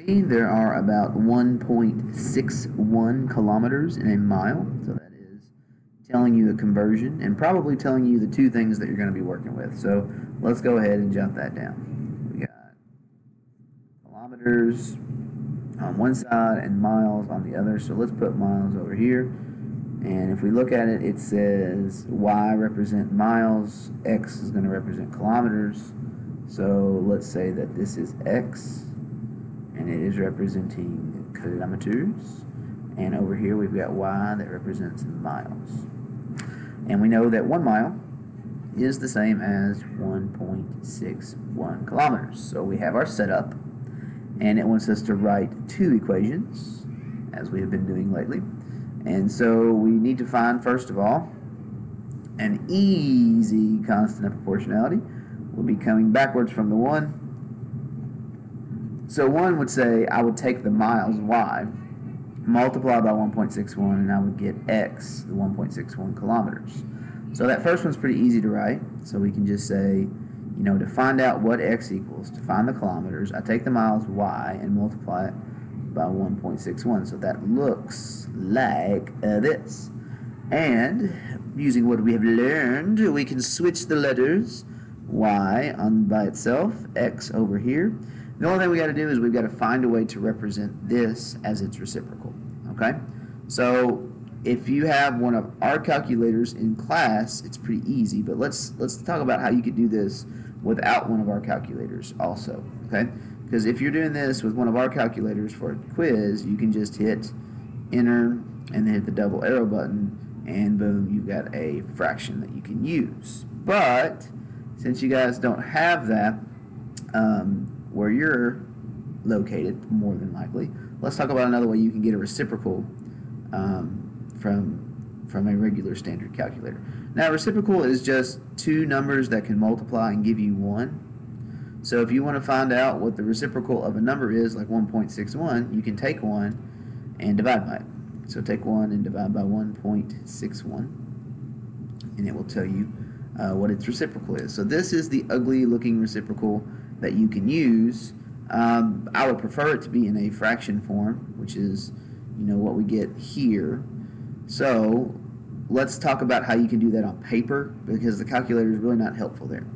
There are about 1.61 kilometers in a mile, so that is telling you a conversion and probably telling you the two things that you're going to be working with. So let's go ahead and jot that down. We got kilometers on one side and miles on the other, so let's put miles over here. And if we look at it, it says Y represent miles, X is going to represent kilometers. So let's say that this is X, and it is representing kilometers. And over here we've got Y that represents miles. And we know that 1 mile is the same as 1.61 kilometers. So we have our setup, and it wants us to write two equations, as we have been doing lately. And so we need to find, first of all, an easy constant of proportionality. We'll be coming backwards from the 1. So 1 would say I would take the miles, Y, multiply by 1.61, and I would get X, the 1.61 kilometers. So that first one's pretty easy to write. So we can just say, to find out what X equals, to find the kilometers, I take the miles, Y, and multiply it by 1.61. So that looks like this. And using what we have learned, we can switch the letters, Y on by itself, X over here. The only thing we got to do is we've got to find a way to represent this as its reciprocal. Okay? So if you have one of our calculators in class, it's pretty easy, but let's talk about how you could do this without one of our calculators also. Okay? Because if you're doing this with one of our calculators for a quiz, you can just hit enter and then hit the double arrow button, and boom, you've got a fraction that you can use. But since you guys don't have that where you're located, more than likely, let's talk about another way you can get a reciprocal from a regular standard calculator. Now, reciprocal is just two numbers that can multiply and give you 1. So if you want to find out what the reciprocal of a number is, like 1.61, you can take 1 and divide by it. So take 1 and divide by 1.61, and it will tell you what its reciprocal is. So this is the ugly looking reciprocal that you can use. I would prefer it to be in a fraction form, which is what we get here. So let's talk about how you can do that on paper, because the calculator is really not helpful there.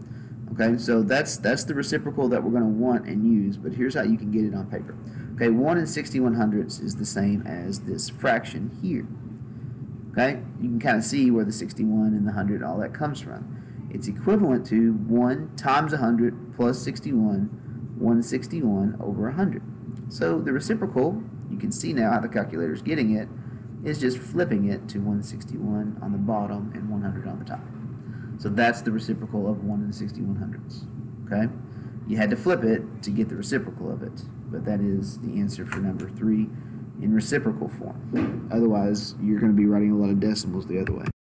Okay, so that's the reciprocal that we're going to want and use, but here's how you can get it on paper. Okay, 1 and 61/100 is the same as this fraction here. Okay, you can kind of see where the 61 and the 100, all that comes from. It's equivalent to 1 times 100 plus 61, 161 over 100. So the reciprocal, you can see now how the calculator is getting it, is just flipping it to 161 on the bottom and 100 on the top. So that's the reciprocal of 1 and 61/100. Okay? You had to flip it to get the reciprocal of it, but that is the answer for number 3 in reciprocal form. Otherwise, you're going to be writing a lot of decimals the other way.